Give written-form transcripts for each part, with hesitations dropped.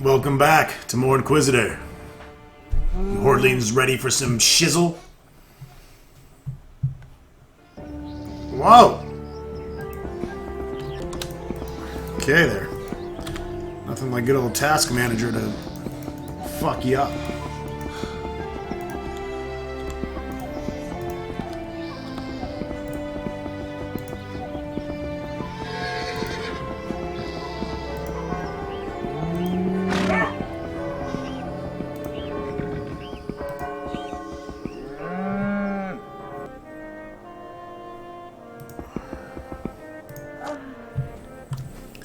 Welcome back to more Inquisitor. You Hordlings ready for some shizzle? Whoa! Okay there. Nothing like good old task manager to fuck you up.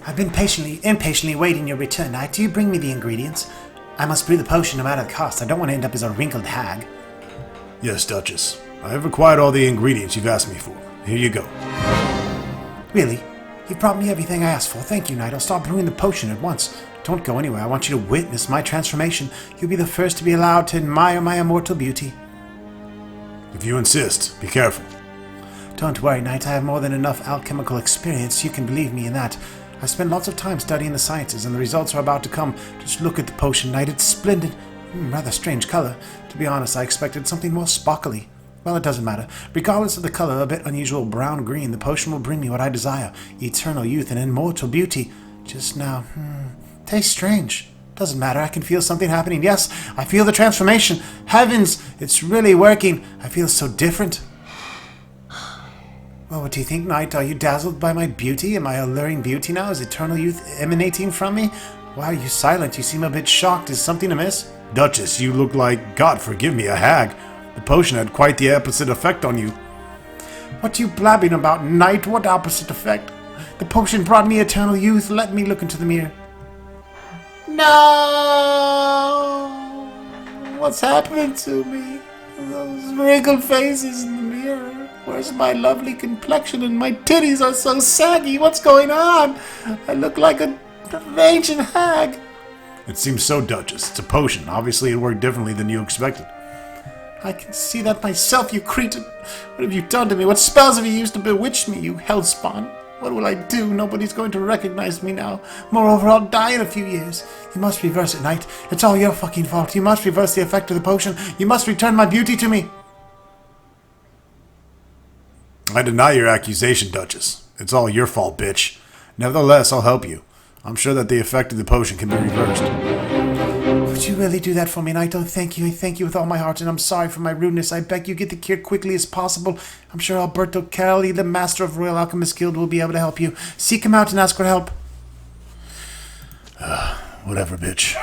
I've been impatiently waiting your return, Knight. Do you bring me the ingredients? I must brew the potion no matter the cost. I don't want to end up as a wrinkled hag. Yes, Duchess. I have acquired all the ingredients you've asked me for. Here you go. Really? You've brought me everything I asked for. Thank you, Knight. I'll start brewing the potion at once. Don't go anywhere. I want you to witness my transformation. You'll be the first to be allowed to admire my immortal beauty. If you insist, be careful. Don't worry, Knight. I have more than enough alchemical experience. You can believe me in that. I spent lots of time studying the sciences, and the results are about to come. Just look at the potion, Knight. It's splendid. Rather strange color. To be honest, I expected something more sparkly. Well, it doesn't matter. Regardless of the color, a bit unusual brown-green, the potion will bring me what I desire. Eternal youth and immortal beauty. Just now, tastes strange. Doesn't matter, I can feel something happening. Yes, I feel the transformation. Heavens, it's really working. I feel so different. Well, what do you think, Knight? Are you dazzled by my beauty? Am I alluring beauty now? Is eternal youth emanating from me? Why are you silent? You seem a bit shocked. Is something amiss? Duchess, you look like, God forgive me, a hag. The potion had quite the opposite effect on you. What are you blabbing about, Knight? What opposite effect? The potion brought me eternal youth. Let me look into the mirror. No! What's happening to me? Those wrinkled faces in the mirror. Where's my lovely complexion and my titties are so saggy? What's going on? I look like an ancient hag. It seems so, Duchess. It's a potion. Obviously it worked differently than you expected. I can see that myself, you cretin. What have you done to me? What spells have you used to bewitch me, you hellspawn? What will I do? Nobody's going to recognize me now. Moreover, I'll die in a few years. You must reverse it, Knight. It's all your fucking fault. You must reverse the effect of the potion. You must return my beauty to me. I deny your accusation, Duchess. It's all your fault, bitch. Nevertheless, I'll help you. I'm sure that the effect of the potion can be reversed. Would you really do that for me, Knight? Oh, thank you. I thank you with all my heart, and I'm sorry for my rudeness. I beg you get the cure quickly as possible. I'm sure Alberto Kelly, the master of Royal Alchemist Guild, will be able to help you. Seek him out and ask for help. Whatever, bitch.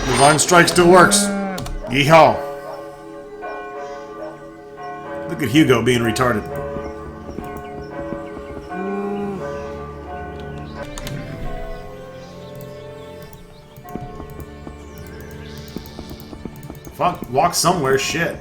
Divine Strike still works. Yeehaw. Look at Hugo being retarded. Fuck, walk somewhere, shit.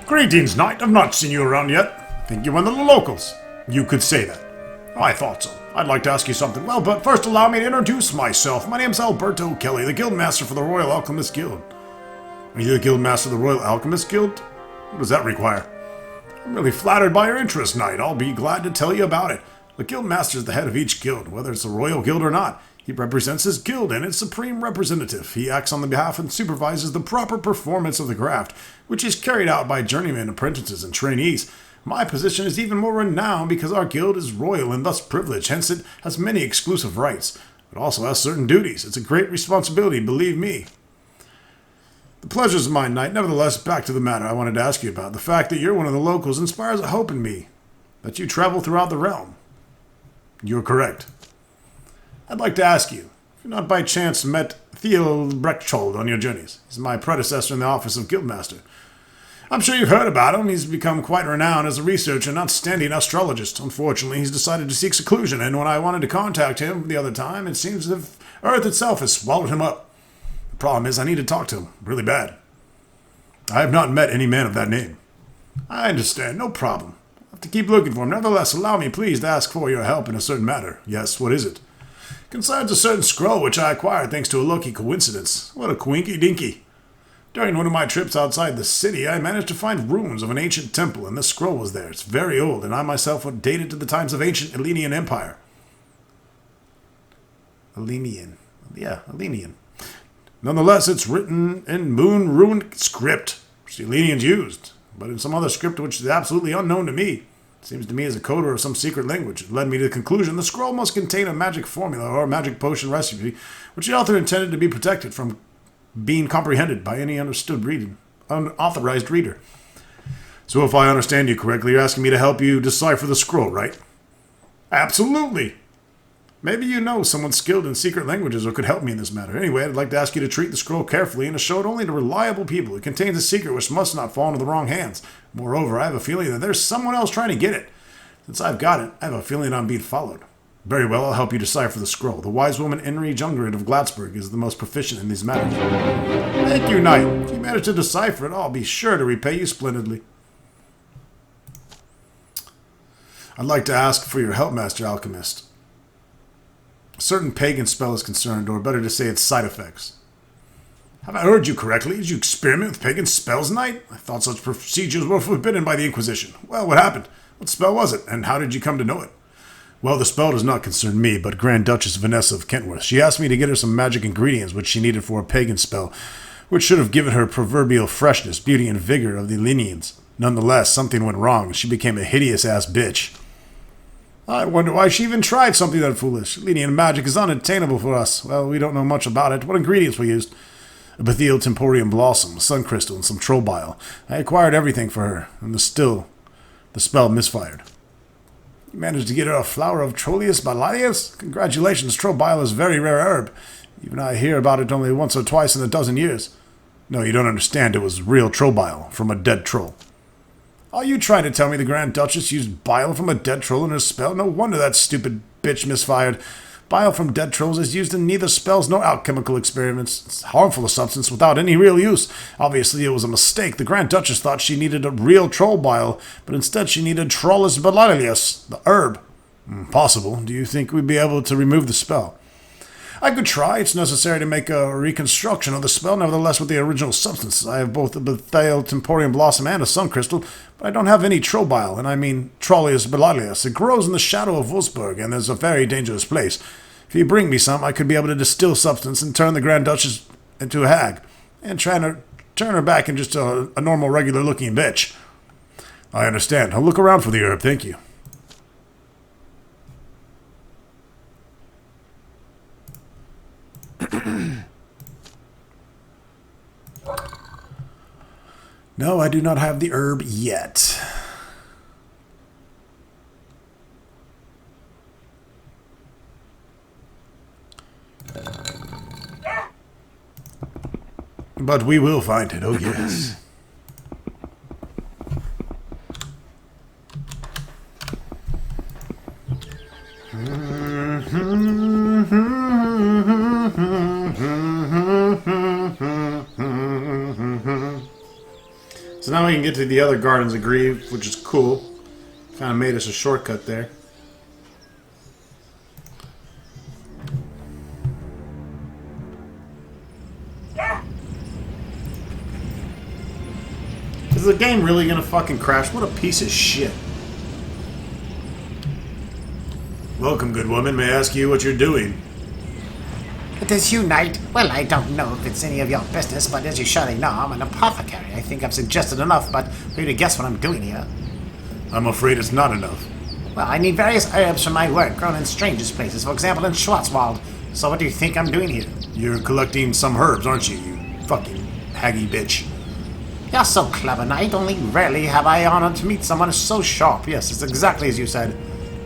Greetings, Knight. I've not seen you around yet. Think you're one of the locals. You could say that. I thought so. I'd like to ask you something. Well, but first allow me to introduce myself. My name's Alberto Kelly, the Guildmaster for the Royal Alchemist Guild. Are you the Guildmaster of the Royal Alchemist Guild? What does that require? I'm really flattered by your interest, Knight. I'll be glad to tell you about it. The Guildmaster is the head of each guild, whether it's a royal guild or not. He represents his guild and its supreme representative. He acts on the behalf and supervises the proper performance of the craft, which is carried out by journeymen, apprentices, and trainees. My position is even more renowned because our guild is royal and thus privileged, hence it has many exclusive rights, but also has certain duties. It's a great responsibility, believe me. The pleasure's mine, Knight. Nevertheless, back to the matter I wanted to ask you about. The fact that you're one of the locals inspires a hope in me, that you travel throughout the realm. You're correct. I'd like to ask you, if you've not by chance met Theo Brechthold on your journeys. He's my predecessor in the office of Guildmaster. I'm sure you've heard about him. He's become quite renowned as a researcher and outstanding astrologist. Unfortunately, he's decided to seek seclusion, and when I wanted to contact him the other time, it seems as if Earth itself has swallowed him up. The problem is I need to talk to him, really bad. I have not met any man of that name. I understand, no problem. I'll have to keep looking for him. Nevertheless, allow me please to ask for your help in a certain matter. Yes, what is it? Concerns a certain scroll which I acquired thanks to a lucky coincidence. What a quinky dinky. During one of my trips outside the city, I managed to find ruins of an ancient temple, and this scroll was there. It's very old, and I myself would date it to the times of ancient Hellenian Empire. Hellenian. Yeah, Hellenian. Nonetheless, it's written in moon runic script, which the Hellenians used, but in some other script which is absolutely unknown to me. It seems to me as a coder of some secret language. It led me to the conclusion the scroll must contain a magic formula or a magic potion recipe, which the author intended to be protected from being comprehended by any unauthorized reader. So if I understand you correctly, you're asking me to help you decipher the scroll, right? Absolutely! Maybe you know someone skilled in secret languages or could help me in this matter. Anyway, I'd like to ask you to treat the scroll carefully and to show it only to reliable people. It contains a secret which must not fall into the wrong hands. Moreover, I have a feeling that there's someone else trying to get it. Since I've got it, I have a feeling I'm being followed. Very well, I'll help you decipher the scroll. The wise woman Henry Jungrid of Glatsburg is the most proficient in these matters. Thank you, knight. If you manage to decipher it, I'll be sure to repay you splendidly. I'd like to ask for your help, Master Alchemist. A certain pagan spell is concerned, or better to say its side effects. Have I heard you correctly? Did you experiment with pagan spells, knight? I thought such procedures were forbidden by the Inquisition. Well, what happened? What spell was it, and how did you come to know it? Well, the spell does not concern me, but Grand Duchess Vanessa of Kentworth. She asked me to get her some magic ingredients which she needed for a pagan spell, which should have given her proverbial freshness, beauty, and vigor of the Hellenians. Nonetheless, something went wrong, and she became a hideous-ass bitch. I wonder why she even tried something that foolish. Hellenian magic is unattainable for us. Well, we don't know much about it. What ingredients were used? A Bethiel Temporium blossom, a sun crystal, and some troll bile. I acquired everything for her, and the spell misfired. You managed to get her a flower of Trollius Balalius? Congratulations, troll bile is a very rare herb. Even I hear about it only once or twice in a dozen years. No, you don't understand. It was real troll bile from a dead troll. Are you trying to tell me the Grand Duchess used bile from a dead troll in her spell? No wonder that stupid bitch misfired. Bile from dead trolls is used in neither spells nor alchemical experiments. It's harmful a substance without any real use. Obviously, it was a mistake. The Grand Duchess thought she needed a real troll bile, but instead she needed Trollus Balalius, the herb. Possible. Do you think we'd be able to remove the spell? I could try. It's necessary to make a reconstruction of the spell, nevertheless with the original substance. I have both a Bethiel Temporium blossom and a sun crystal, but I don't have any troll bile, and I mean Trollius Balalius. It grows in the shadow of Wolfsburg, and is a very dangerous place. If you bring me some, I could be able to distill substance and turn the Grand Duchess into a hag, and turn her back into just a normal, regular-looking bitch. I understand. I'll look around for the herb, thank you. No, I do not have the herb yet. But we will find it, oh yes. So now we can get to the other Gardens of Grief, which is cool. Kind of made us a shortcut there. Is the game really gonna fucking crash? What a piece of shit. Welcome, good woman. May I ask you what you're doing? It is you, knight. Well, I don't know if it's any of your business, but as you surely know, I'm an apothecary. I think I've suggested enough, but for you to guess what I'm doing here. I'm afraid it's not enough. Well, I need various herbs for my work grown in strangest places, for example in Schwarzwald. So what do you think I'm doing here? You're collecting some herbs, aren't you, you fucking haggy bitch? You're so clever, knight. Only rarely have I honored to meet someone so sharp. Yes, it's exactly as you said.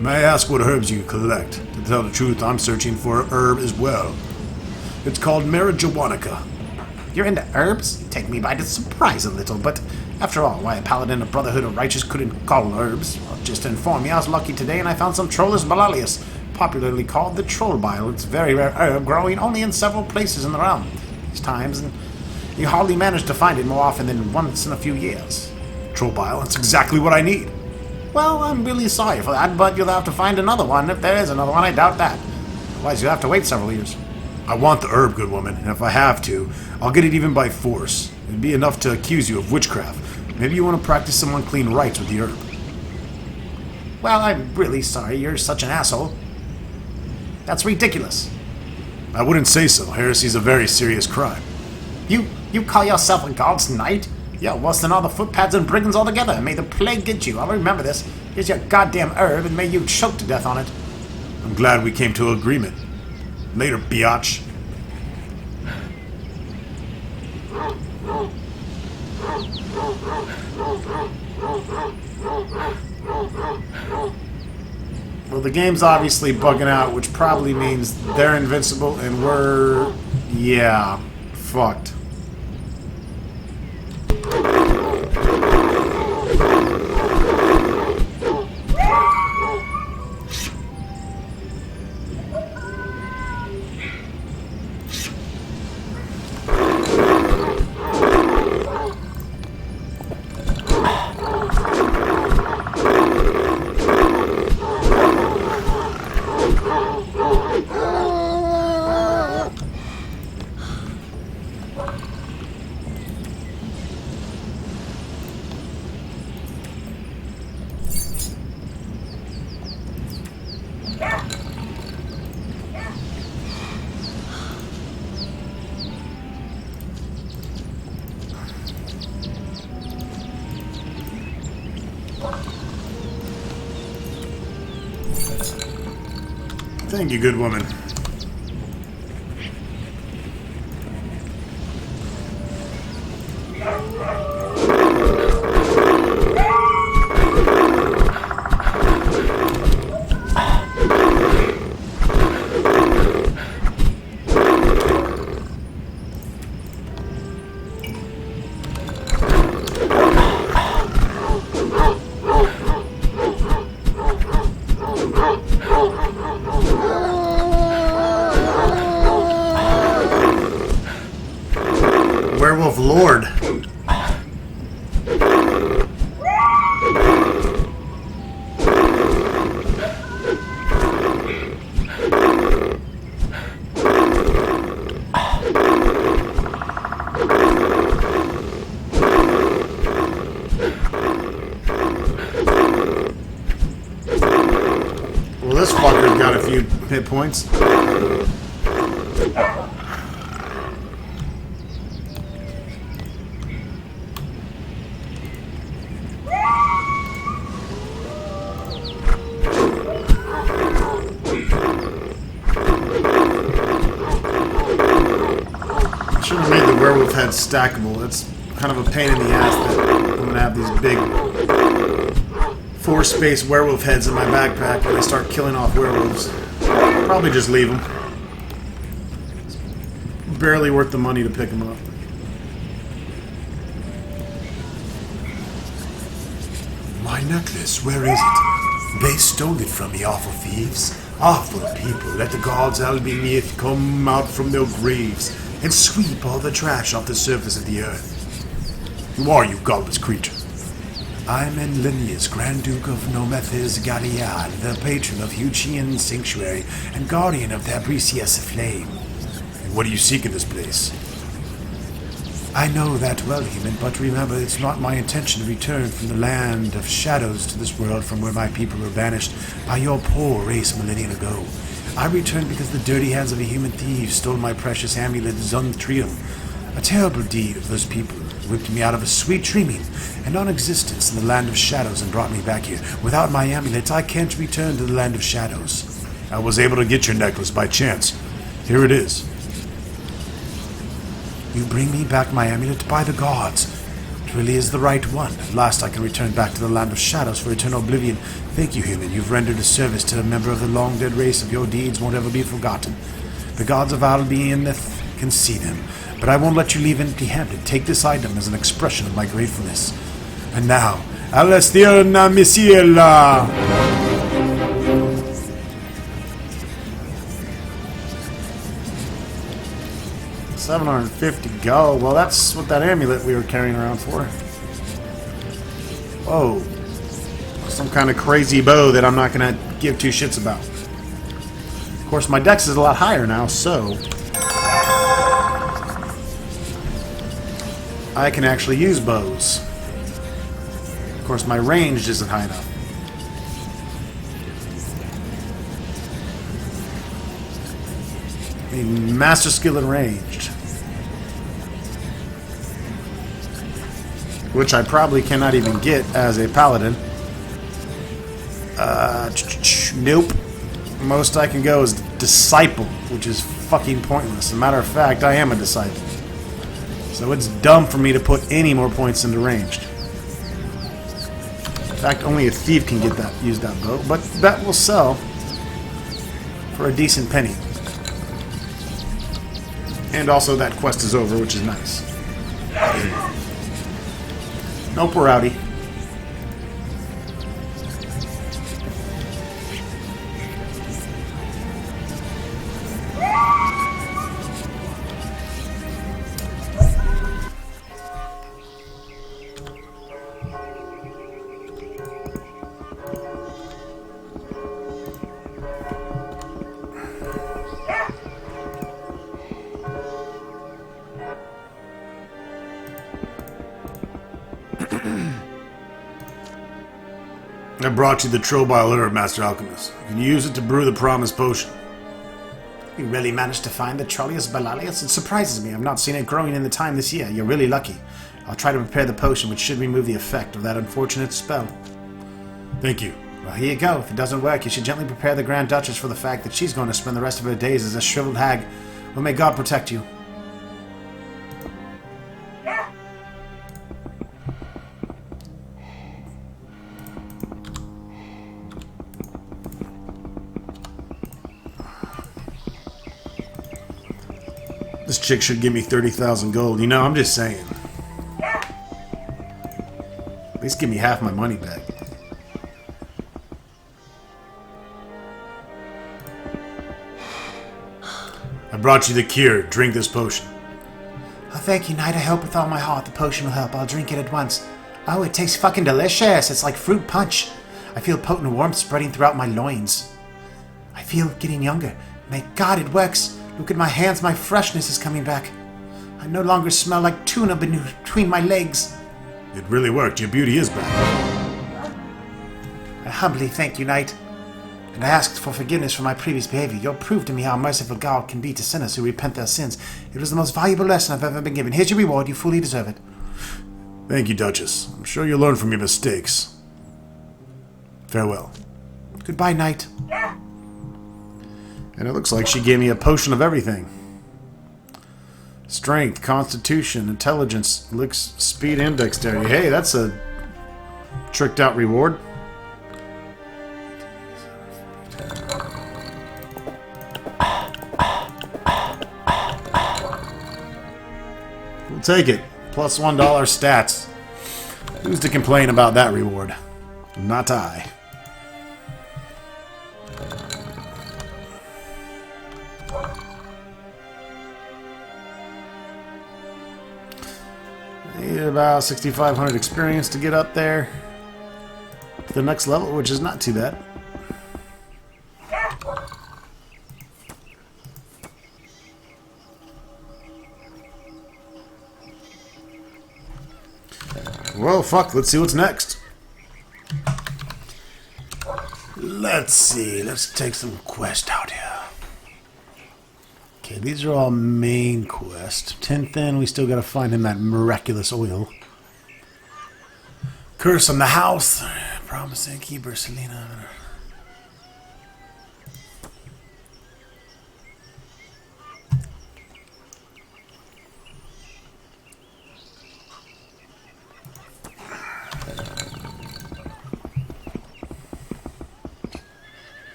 May I ask what herbs you collect? To tell the truth, I'm searching for a herb as well. It's called marijuana. You're into herbs? Take me by surprise a little, but after all, why a paladin of Brotherhood of Righteous couldn't call herbs? Well, just to inform you, I was lucky today and I found some Trollus malleolus, popularly called the troll bile. It's a very rare herb, growing only in several places in the realm. These times, and you hardly manage to find it more often than once in a few years. Troll bile, that's exactly what I need. Well, I'm really sorry for that, but you'll have to find another one. If there is another one, I doubt that. Otherwise, you'll have to wait several years. I want the herb, good woman, and if I have to, I'll get it even by force. It'd be enough to accuse you of witchcraft. Maybe you want to practice some unclean rites with the herb. Well, I'm really sorry you're such an asshole. That's ridiculous. I wouldn't say so. Heresy's a very serious crime. You call yourself a god's knight? You're worse than all the footpads and brigands altogether. May the plague get you. I'll remember this. Here's your goddamn herb, and may you choke to death on it. I'm glad we came to an agreement. Later, biatch. Well, the game's obviously bugging out, which probably means they're invincible and we're... yeah, fucked. Thank you, good woman. Werewolf Lord. Well, this fucker's got a few hit points. Should have made the werewolf head stackable. That's kind of a pain in the ass that I'm going to have these big 4-space werewolf heads in my backpack when I start killing off werewolves. Probably just leave them. It's barely worth the money to pick them up. My necklace, where is it? They stole it from me, awful thieves. Awful people, let the gods Albeneath come out from their graves and sweep all the trash off the surface of the earth. Who are you, godless creature? I'm Enlinius, Grand Duke of Nomethis Galiad, the patron of Huchian Sanctuary and guardian of the Abricius Flame. And what do you seek in this place? I know that well, human, but remember, it's not my intention to return from the land of shadows to this world from where my people were banished by your poor race millennia ago. I returned because the dirty hands of a human thief stole my precious amulet Zuntrium. A terrible deed of those people whipped me out of a sweet dreaming and non-existence in the land of shadows and brought me back here. Without my amulet, I can't return to the land of shadows. I was able to get your necklace by chance. Here it is. You bring me back my amulet by the gods. It really is the right one. At last I can return back to the land of shadows for eternal oblivion. Thank you, human. You've rendered a service to a member of the long-dead race. Of your deeds won't ever be forgotten. The gods of Albieneth can see them, but I won't let you leave empty-handed. Take this item as an expression of my gratefulness. And now, Alastiana Misiela! $750 gold. Well, that's what that amulet we were carrying around for. Whoa. Some kind of crazy bow that I'm not going to give two shits about. Of course, my dex is a lot higher now, so I can actually use bows. Of course, my range isn't high enough. I mean, master skill and ranged. Which I probably cannot even get as a paladin. Nope. Most I can go is disciple, which is fucking pointless. As a matter of fact, I am a disciple. So it's dumb for me to put any more points into ranged. In fact, only a thief can get that, use that bow, but that will sell for a decent penny. And also that quest is over, which is nice. Nope, we're outie. I brought you the Trobile herb, Master Alchemist. You can use it to brew the promised potion. You really managed to find the Trollius Balalius? It surprises me. I've not seen it growing in the time this year. You're really lucky. I'll try to prepare the potion, which should remove the effect of that unfortunate spell. Thank you. Well, here you go. If it doesn't work, you should gently prepare the Grand Duchess for the fact that she's going to spend the rest of her days as a shriveled hag. Well, may God protect you. This chick should give me 30,000 gold. You know, I'm just saying. At least give me half my money back. I brought you the cure. Drink this potion. Oh, thank you, Knight. I hope with all my heart the potion will help. I'll drink it at once. Oh, it tastes fucking delicious. It's like fruit punch. I feel potent warmth spreading throughout my loins. I feel getting younger. May God, it works. Look at my hands. My freshness is coming back. I no longer smell like tuna between my legs. It really worked. Your beauty is back. I humbly thank you, Knight. And I asked for forgiveness for my previous behavior. You'll prove to me how merciful God can be to sinners who repent their sins. It was the most valuable lesson I've ever been given. Here's your reward. You fully deserve it. Thank you, Duchess. I'm sure you'll learn from your mistakes. Farewell. Goodbye, Knight. And it looks like she gave me a potion of everything. Strength, constitution, intelligence, licks, speed, and dexterity. Hey, that's a tricked out reward. We'll take it. Plus $1 stats. Who's to complain about that reward? Not I. Need about 6,500 experience to get up there to the next level, which is not too bad. Well, fuck, let's see what's next. Let's see, let's take some quest out here. Okay, these are all main quests. 10th in, we still gotta find him that miraculous oil. Curse on the house. Promising keeper, Selena.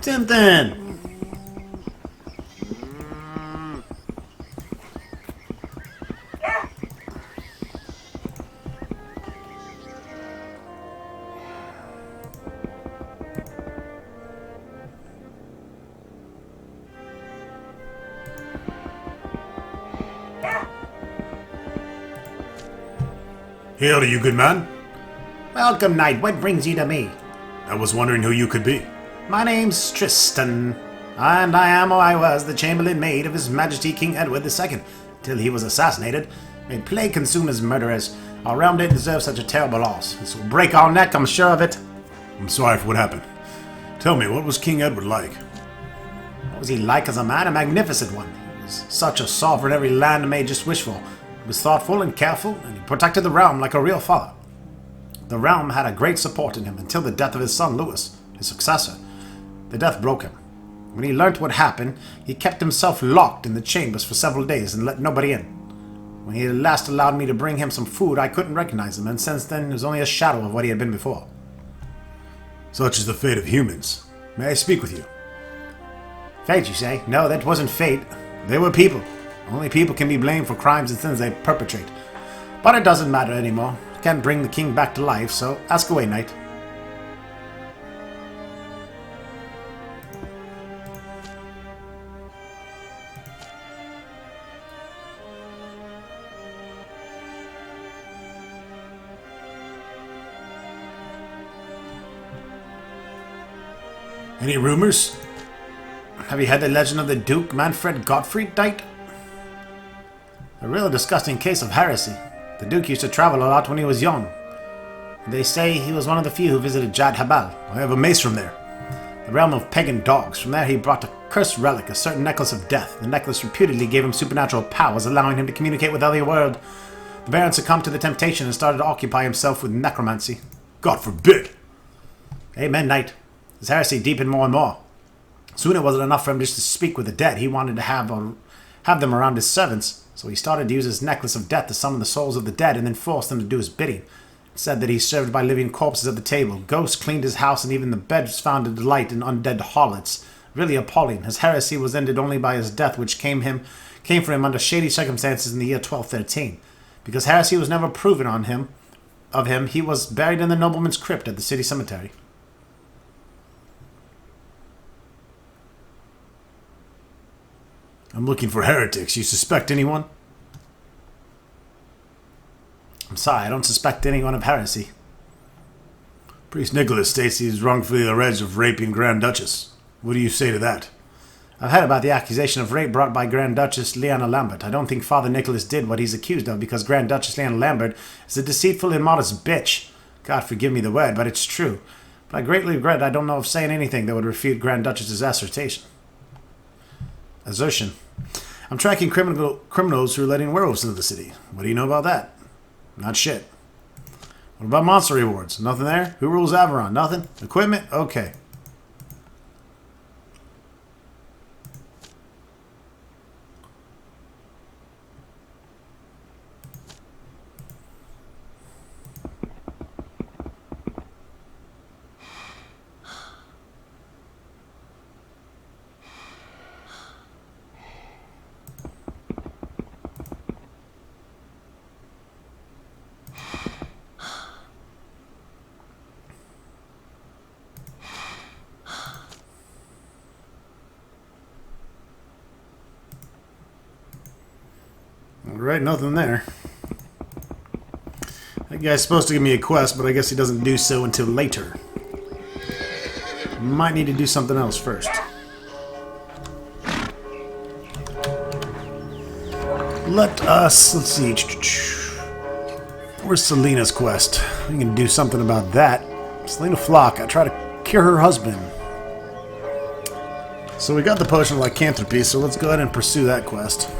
Tintin! Hail to you, good man. Welcome, knight. What brings you to me? I was wondering who you could be. My name's Tristan, and I am, or I was, the chamberlain maid of His Majesty King Edward II, till he was assassinated. May plague consume his murderers. Our realm didn't deserve such a terrible loss. This will break our neck, I'm sure of it. I'm sorry for what happened. Tell me, what was King Edward like? What was he like as a man? A magnificent one. He was such a sovereign every land may just wish for. He was thoughtful and careful, and he protected the realm like a real father. The realm had a great support in him until the death of his son Louis, his successor. The death broke him. When he learnt what happened, he kept himself locked in the chambers for several days and let nobody in. When he at last allowed me to bring him some food, I couldn't recognize him, and since then he was only a shadow of what he had been before. Such is the fate of humans. May I speak with you? Fate, you say? No, that wasn't fate. They were people. Only people can be blamed for crimes and sins they perpetrate. But it doesn't matter anymore. Can't bring the king back to life, so ask away, knight. Any rumors? Have you heard the legend of the Duke Manfred Gottfried died? A real disgusting case of heresy. The Duke used to travel a lot when he was young. They say he was one of the few who visited Jad Habal. I have a mace from there. The realm of pagan dogs. From there he brought a cursed relic, a certain necklace of death. The necklace reputedly gave him supernatural powers, allowing him to communicate with the other world. The Baron succumbed to the temptation and started to occupy himself with necromancy. God forbid! Amen, knight. His heresy deepened more and more. Soon it wasn't enough for him just to speak with the dead. He wanted to have them around his servants, so he started to use his necklace of death to summon the souls of the dead and then force them to do his bidding. It said that he served by living corpses at the table. Ghosts cleaned his house, and even the beds found a delight in undead harlots. Really appalling. His heresy was ended only by his death, which came for him under shady circumstances in the year 1213. Because heresy was never proven of him, he was buried in the nobleman's crypt at the city cemetery. I'm looking for heretics. You suspect anyone? I'm sorry, I don't suspect anyone of heresy. Priest Nicholas states he is wrongfully alleged of raping Grand Duchess. What do you say to that? I've heard about the accusation of rape brought by Grand Duchess Leanna Lambert. I don't think Father Nicholas did what he's accused of because Grand Duchess Leanna Lambert is a deceitful, immodest bitch. God forgive me the word, but it's true. But I greatly regret I don't know of saying anything that would refute Grand Duchess's assertion. I'm tracking criminals who are letting werewolves into the city. What do you know about that? Not shit. What about monster rewards? Nothing there? Who rules Averon? Nothing? Equipment? Okay. Alright, nothing there. That guy's supposed to give me a quest, but I guess he doesn't do so until later. Might need to do something else first. Let's see. Where's Selena's quest? We can do something about that. Selena Flock, I try to cure her husband. So we got the potion of lycanthropy, so let's go ahead and pursue that quest.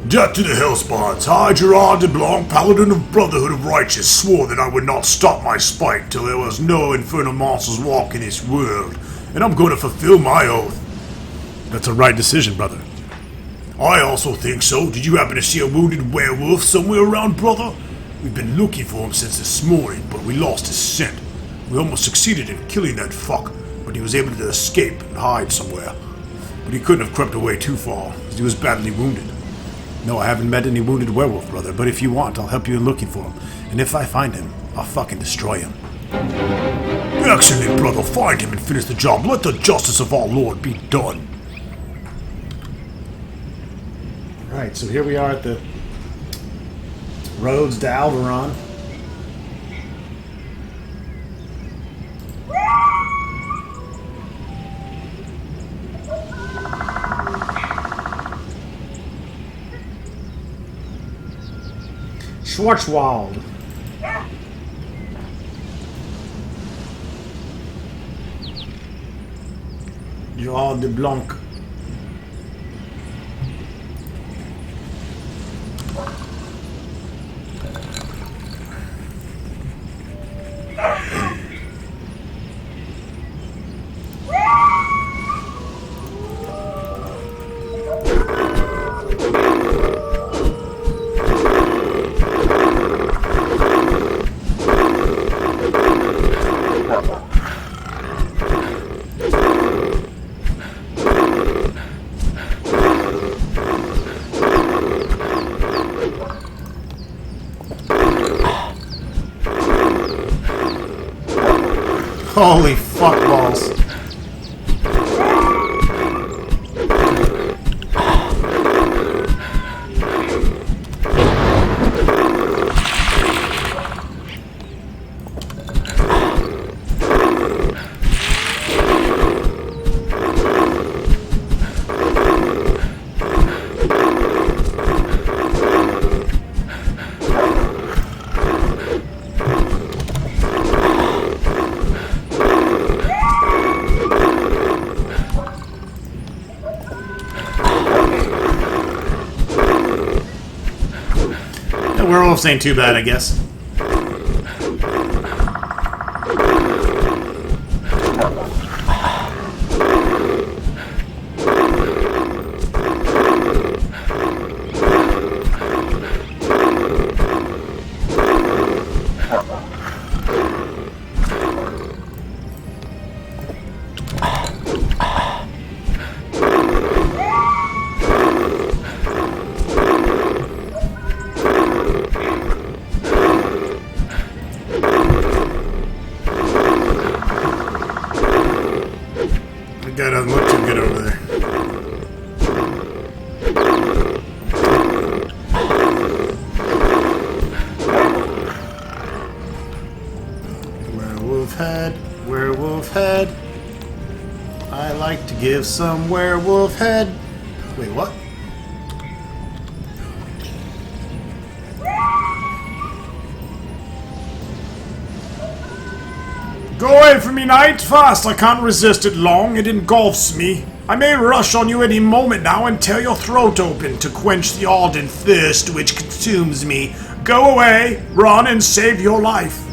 Death to the Hellspawns! I, Gerard de Blanc, Paladin of Brotherhood of Righteous, swore that I would not stop my spite till there was no infernal monsters walking this world, and I'm going to fulfill my oath. That's a right decision, brother. I also think so. Did you happen to see a wounded werewolf somewhere around, brother? We've been looking for him since this morning, but we lost his scent. We almost succeeded in killing that fuck, but he was able to escape and hide somewhere. But he couldn't have crept away too far, because he was badly wounded. No, I haven't met any wounded werewolf, brother, but if you want, I'll help you in looking for him. And if I find him, I'll fucking destroy him. Excellent, brother. Find him and finish the job. Let the justice of our Lord be done. Right, so here we are at the roads to Alderon. Schwarzwald. Jean de Blanc. Holy fuck balls. Werewolves ain't too bad, I guess. That doesn't look too good over there. Werewolf head, werewolf head. I like to give some werewolf head. Wait, what? Go away from me, knight! Fast! I can't resist it long. It engulfs me. I may rush on you any moment now and tear your throat open to quench the ardent thirst which consumes me. Go away! Run and save your life!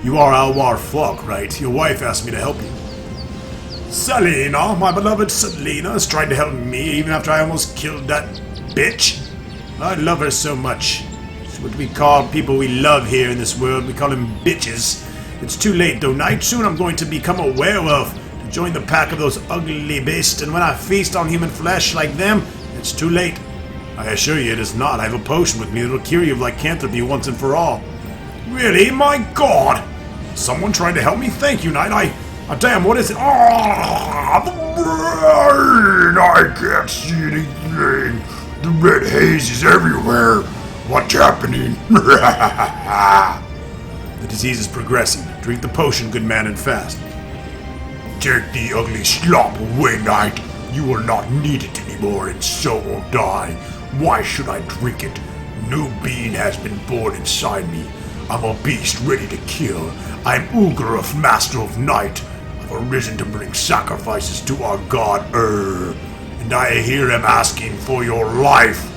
You are Alwar Falk, right? Your wife asked me to help you. Selena, my beloved Selena, is trying to help me even after I almost killed that bitch. I love her so much. It's what we call people we love here in this world. We call them bitches. It's too late though, knight. Soon I'm going to become a werewolf to join the pack of those ugly beasts, and when I feast on human flesh like them, it's too late. I assure you it is not. I have a potion with me that'll cure you of lycanthropy once and for all. Really? My God! Someone trying to help me? Thank you, knight. Damn, what is it? Oh, the brain! I can't see anything. The red haze is everywhere. What's happening? The disease is progressing. Drink the potion, good man, and fast. Take the ugly slop away, knight. You will not need it anymore, and so will die. Why should I drink it? New being has been born inside me. I'm a beast ready to kill. I'm Ulgaroth, master of night. I've arisen to bring sacrifices to our god and I hear him asking for your life.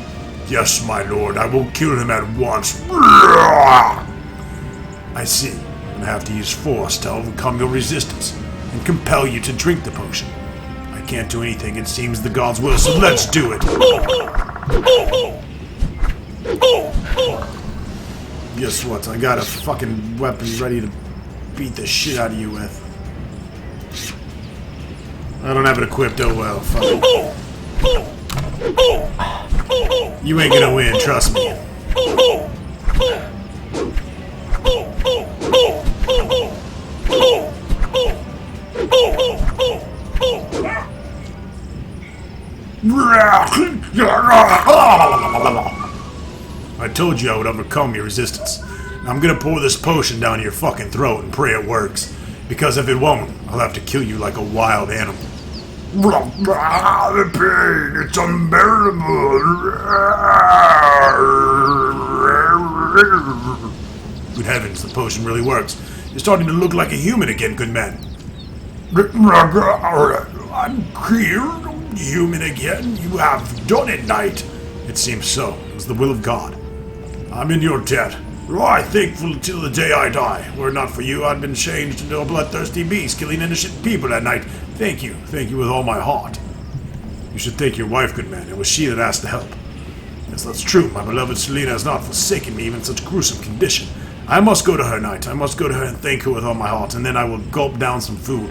Yes, my lord, I will kill him at once. I see. I'm gonna have to use force to overcome your resistance and compel you to drink the potion. I can't do anything. It seems the gods will, so let's do it. Guess what? I got a fucking weapon ready to beat the shit out of you with. I don't have it equipped, oh well. Fuck it. You ain't gonna win, trust me. I told you I would overcome your resistance. Now I'm gonna pour this potion down your fucking throat and pray it works. Because if it won't, I'll have to kill you like a wild animal. The pain, it's unbearable. Good heavens, the potion really works. You're starting to look like a human again, good man. I'm here, human again. You have done it, knight. It seems so. It was the will of God. I'm in your debt. I thankful till the day I die. Were it not for you, I'd been changed into a bloodthirsty beast, killing innocent people at night. Thank you with all my heart. You should thank your wife, good man. It was she that asked to help. Yes, that's true. My beloved Selena has not forsaken me even in such gruesome condition. I must go to her, knight. I must go to her and thank her with all my heart, and then I will gulp down some food.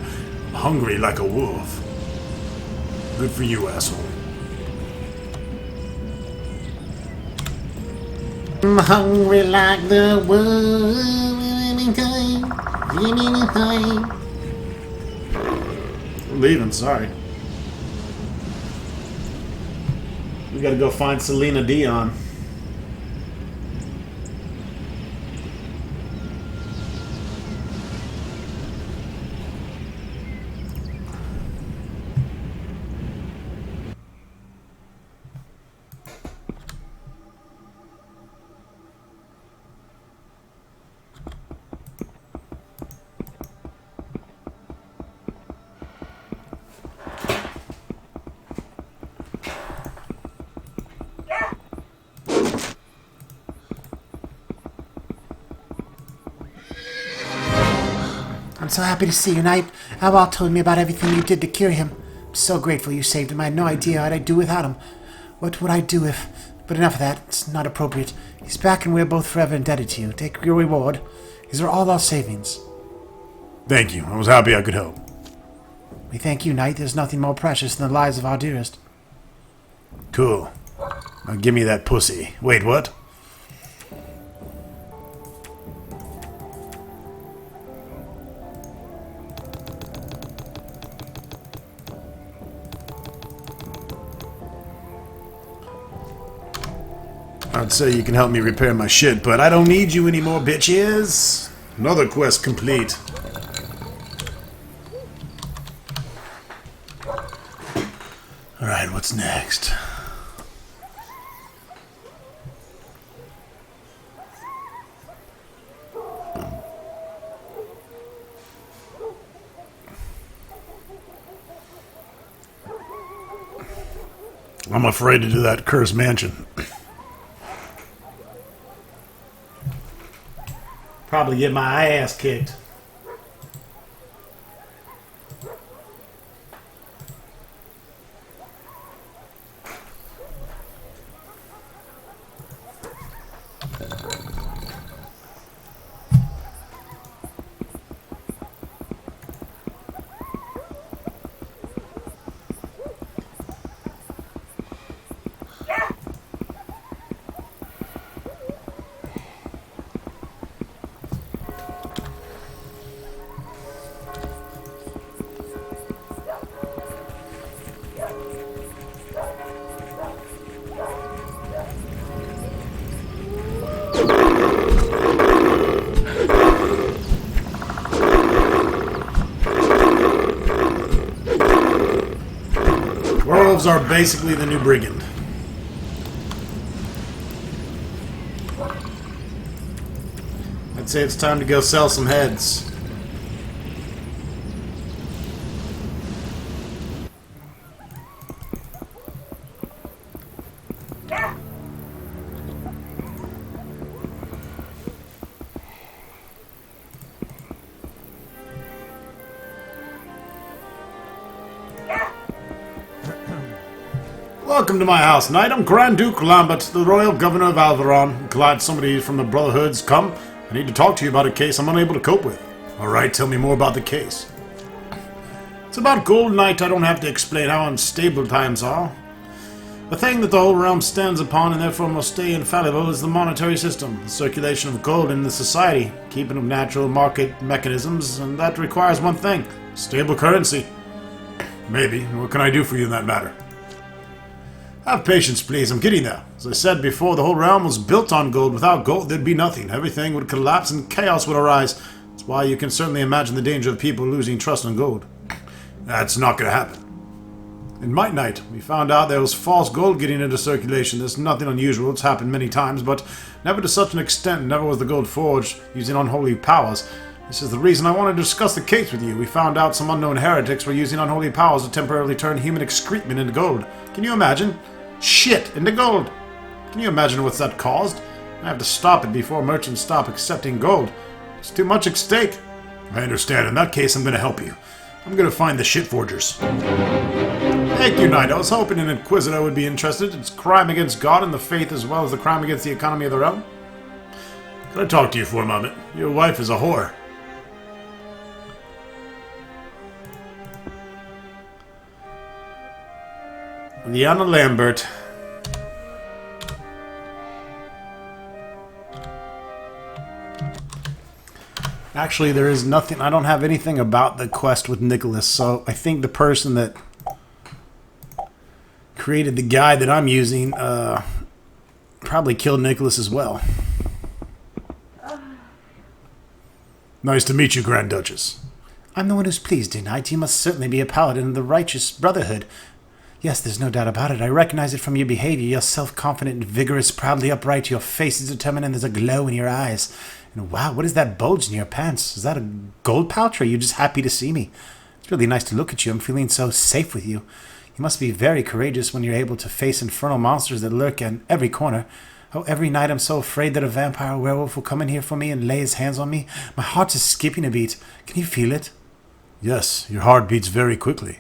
I'm hungry like a wolf. Good for you, asshole. I'm hungry like the wolf. We're leaving, sorry. We gotta go find Selena Dion. I'm so happy to see you, Knight. Alwal told me about everything you did to cure him. I'm so grateful you saved him. I had no idea what I'd do without him. What would I do if... But enough of that. It's not appropriate. He's back and we're both forever indebted to you. Take your reward. These are all our savings. Thank you. I was happy I could help. We thank you, Knight. There's nothing more precious than the lives of our dearest. Cool. Now give me that pussy. Wait, what? I'd say you can help me repair my shit, but I don't need you anymore, bitches. Another quest complete. Alright, what's next? I'm afraid to do that cursed mansion. Probably get my ass kicked. Werewolves are basically the new brigand. I'd say it's time to go sell some heads. Welcome to my house, knight. I'm Grand Duke Lambert, the Royal Governor of Alvaron. Glad somebody from the Brotherhood's come. I need to talk to you about a case I'm unable to cope with. Alright, tell me more about the case. It's about gold, knight. I don't have to explain how unstable times are. The thing that the whole realm stands upon and therefore must stay infallible is the monetary system, the circulation of gold in the society, keeping of natural market mechanisms, and that requires one thing, stable currency. Maybe. What can I do for you in that matter? Have patience, please. I'm getting there. As I said before, the whole realm was built on gold. Without gold, there'd be nothing. Everything would collapse and chaos would arise. That's why you can certainly imagine the danger of people losing trust in gold. That's not going to happen. In Might Night, we found out there was false gold getting into circulation. There's nothing unusual. It's happened many times, but never to such an extent. Never was the gold forged using unholy powers. This is the reason I wanted to discuss the case with you. We found out some unknown heretics were using unholy powers to temporarily turn human excrement into gold. Can you imagine? Shit into gold! Can you imagine what's that caused? I have to stop it before merchants stop accepting gold. It's too much at stake. I understand. In that case, I'm going to help you. I'm going to find the shit forgers. Thank you, Knight. I was hoping an Inquisitor would be interested. It's crime against God and the faith as well as the crime against the economy of the realm. Can I talk to you for a moment? Your wife is a whore. Liana Lambert. Actually, there is nothing. I don't have anything about the quest with Nicholas, so I think the person that created the guide that I'm using probably killed Nicholas as well. Nice to meet you, Grand Duchess. I'm the one who's pleased, dear knight. You must certainly be a paladin of the righteous brotherhood. Yes, there's no doubt about it. I recognize it from your behavior. You're self-confident and vigorous, proudly upright. Your face is determined and there's a glow in your eyes. And wow, what is that bulge in your pants? Is that a gold pouch or are you just happy to see me? It's really nice to look at you. I'm feeling so safe with you. You must be very courageous when you're able to face infernal monsters that lurk in every corner. Oh, every night I'm so afraid that a vampire or werewolf will come in here for me and lay his hands on me. My heart is skipping a beat. Can you feel it? Yes, your heart beats very quickly.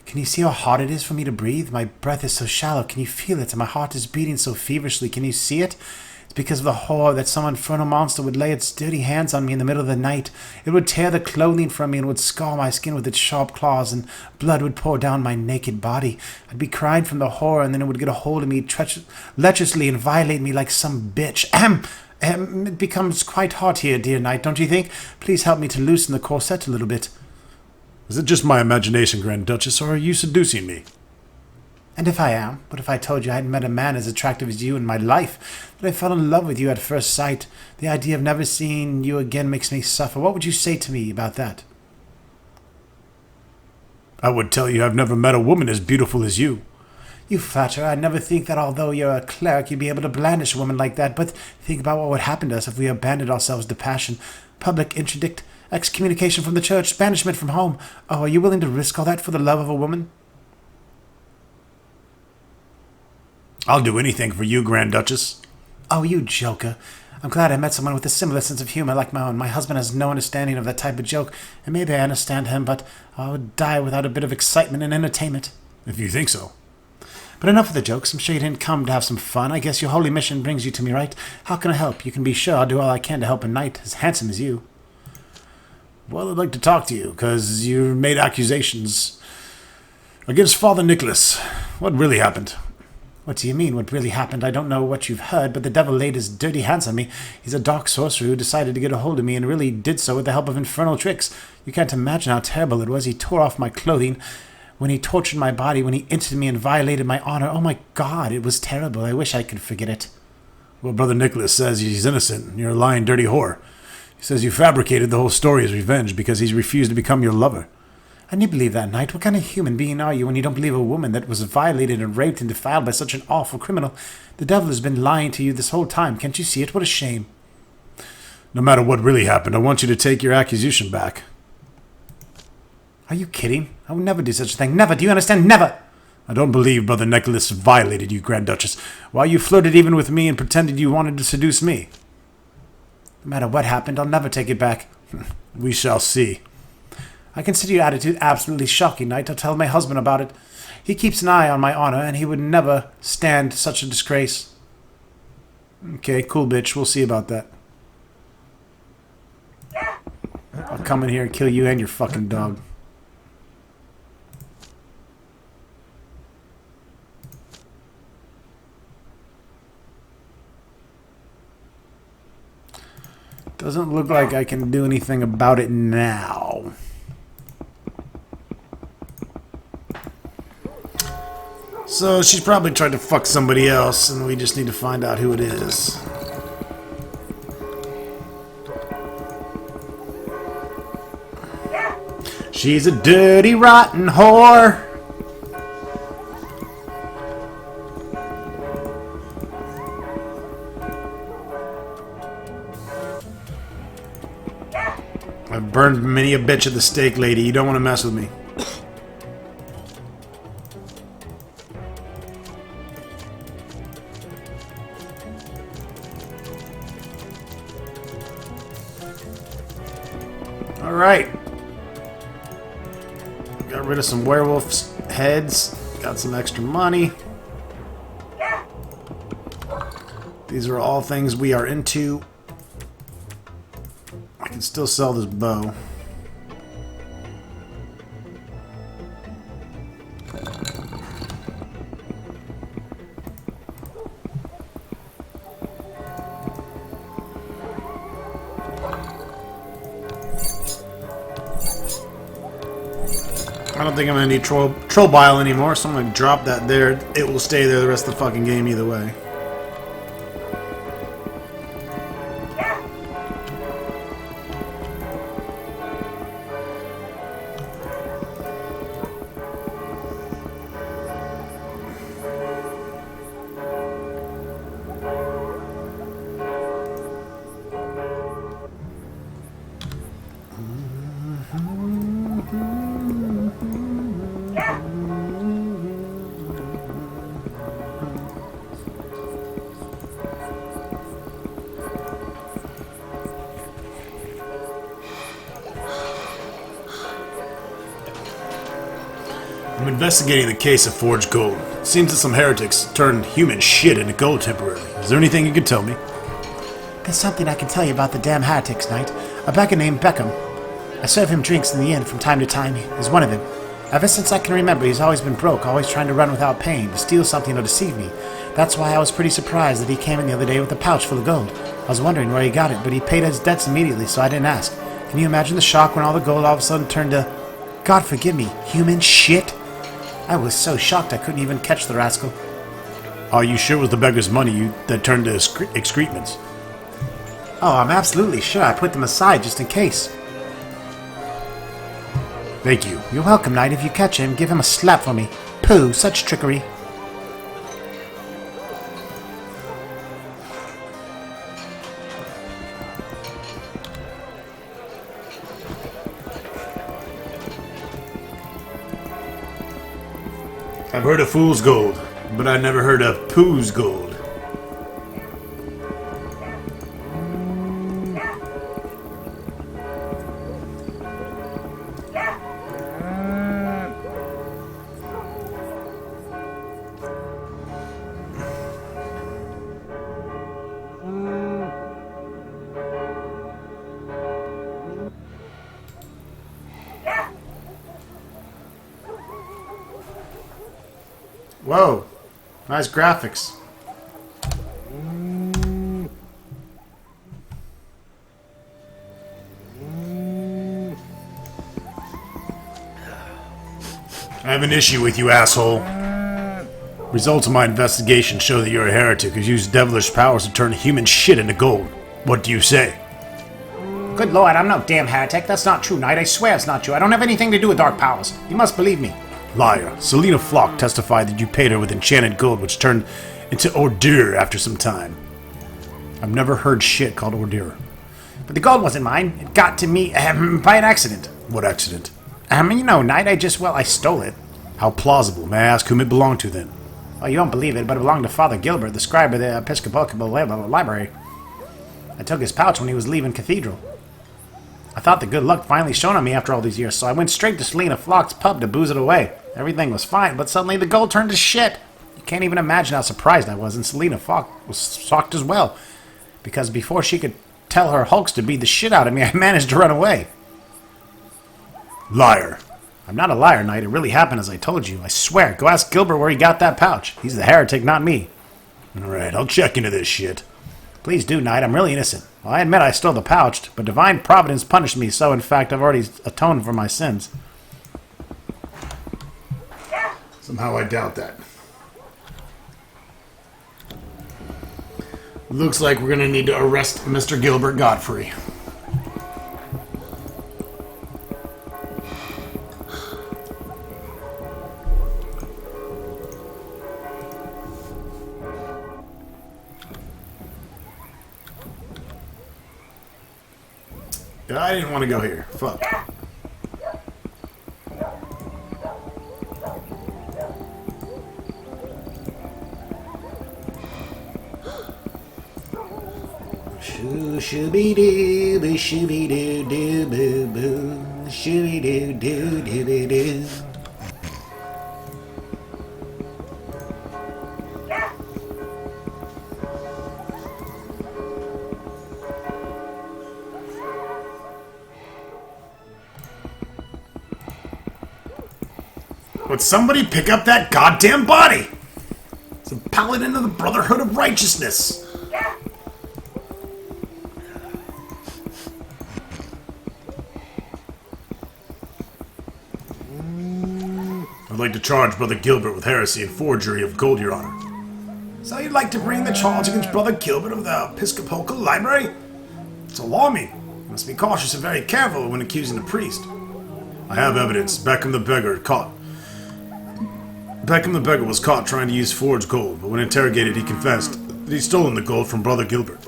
Can you see how hard it is for me to breathe? My breath is so shallow. Can you feel it? And my heart is beating so feverishly. Can you see it? It's because of the horror that some infernal monster would lay its dirty hands on me in the middle of the night. It would tear the clothing from me and would scar my skin with its sharp claws, and blood would pour down my naked body. I'd be crying from the horror, and then it would get a hold of me lecherously and violate me like some bitch. It becomes quite hot here, dear knight, don't you think? Please help me to loosen the corset a little bit. Is it just my imagination, Grand Duchess, or are you seducing me? And if I am, what if I told you I hadn't met a man as attractive as you in my life? That I fell in love with you at first sight? The idea of never seeing you again makes me suffer. What would you say to me about that? I would tell you I've never met a woman as beautiful as you. You flatter. I'd never think that although you're a cleric, you'd be able to blandish a woman like that. But think about what would happen to us if we abandoned ourselves to passion. Public interdict, excommunication from the church, banishment from home. Oh, are you willing to risk all that for the love of a woman? I'll do anything for you, Grand Duchess. Oh, you joker. I'm glad I met someone with a similar sense of humor like my own. My husband has no understanding of that type of joke, and maybe I understand him, but I would die without a bit of excitement and entertainment. If you think so. But enough of the jokes. I'm sure you didn't come to have some fun. I guess your holy mission brings you to me, right? How can I help? You can be sure I'll do all I can to help a knight as handsome as you. Well, I'd like to talk to you, because you made accusations against Father Nicholas. What really happened? What do you mean, what really happened? I don't know what you've heard, but the devil laid his dirty hands on me. He's a dark sorcerer who decided to get a hold of me and really did so with the help of infernal tricks. You can't imagine how terrible it was. He tore off my clothing, when he tortured my body, when he entered me and violated my honor. Oh my God, it was terrible. I wish I could forget it. Well, Brother Nicholas says he's innocent. You're a lying, dirty whore. He says you fabricated the whole story as revenge because he's refused to become your lover. And you believe that, knight? What kind of human being are you when you don't believe a woman that was violated and raped and defiled by such an awful criminal? The devil has been lying to you this whole time. Can't you see it? What a shame. No matter what really happened, I want you to take your accusation back. Are you kidding? I would never do such a thing. Never. Do you understand? Never. I don't believe Brother Nicholas violated you, Grand Duchess. Why, you flirted even with me and pretended you wanted to seduce me. No matter what happened, I'll never take it back. We shall see. I consider your attitude absolutely shocking, knight. I'll tell my husband about it. He keeps an eye on my honor, and he would never stand such a disgrace. Okay, cool, bitch. We'll see about that. I'll come in here and kill you and your fucking dog. Doesn't look like I can do anything about it now. So she's probably tried to fuck somebody else, and we just need to find out who it is. She's a dirty, rotten whore. I've burned many a bitch at the stake, lady. You don't want to mess with me. Alright. Got rid of some werewolf's heads. Got some extra money. These are all things we are into. I can still sell this bow. I don't think I'm gonna need troll bile anymore, so I'm gonna drop that there. It will stay there the rest of the fucking game either way. I'm investigating the case of forged gold. It seems that some heretics turned human shit into gold temporarily. Is there anything you can tell me? There's something I can tell you about the damn heretics, Knight. A beggar named Beckham. I serve him drinks in the inn from time to time. He's one of them. Ever since I can remember, he's always been broke, always trying to run without paying, to steal something or deceive me. That's why I was pretty surprised that he came in the other day with a pouch full of gold. I was wondering where he got it, but he paid his debts immediately, so I didn't ask. Can you imagine the shock when all the gold all of a sudden turned to... God forgive me, human shit? I was so shocked I couldn't even catch the rascal. Are you sure it was the beggar's money that turned to excrements? Oh, I'm absolutely sure. I put them aside just in case. Thank you. You're welcome, Knight. If you catch him, give him a slap for me. Pooh, such trickery. I've heard of fool's gold, but I never heard of Pooh's gold. Whoa, nice graphics. I have an issue with you, asshole. Results of my investigation show that you're a heretic who's used devilish powers to turn human shit into gold. What do you say? Good lord, I'm no damn heretic. That's not true, Knight. I swear it's not true. I don't have anything to do with dark powers. You must believe me. Liar. Selena Flock testified that you paid her with enchanted gold, which turned into ordure after some time. I've never heard shit called ordure. But the gold wasn't mine. It got to me by an accident. What accident? You know, Knight, I stole it. How plausible. May I ask whom it belonged to, then? Well, you won't believe it, but it belonged to Father Gilbert, the scribe of the Episcopal Library. I took his pouch when he was leaving Cathedral. I thought the good luck finally shone on me after all these years, so I went straight to Selena Flock's pub to booze it away. Everything was fine, but suddenly the gold turned to shit. You can't even imagine how surprised I was, and Selena was shocked as well. Because before she could tell her hulks to beat the shit out of me, I managed to run away. Liar. I'm not a liar, Knight. It really happened as I told you. I swear. Go ask Gilbert where he got that pouch. He's the heretic, not me. Alright, I'll check into this shit. Please do, Knight. I'm really innocent. Well, I admit I stole the pouch, but divine providence punished me, so in fact I've already atoned for my sins. Somehow I doubt that. Looks like we're gonna need to arrest Mr. Gilbert Godfrey. I didn't want to go here. Fuck. Shooby-doo, shooby-doo-doo-boo-boo, shooby-doo-doo-doo-doo-doo. Would somebody pick up that goddamn body? It's a paladin of the Brotherhood of Righteousness. I'd like to charge Brother Gilbert with heresy and forgery of gold, Your Honor. So you'd like to bring the charge against Brother Gilbert of the Episcopal Library? It's alarming. You must be cautious and very careful when accusing a priest. I have evidence. Beckham the beggar was caught trying to use forged gold, but when interrogated he confessed that he'd stolen the gold from Brother Gilbert.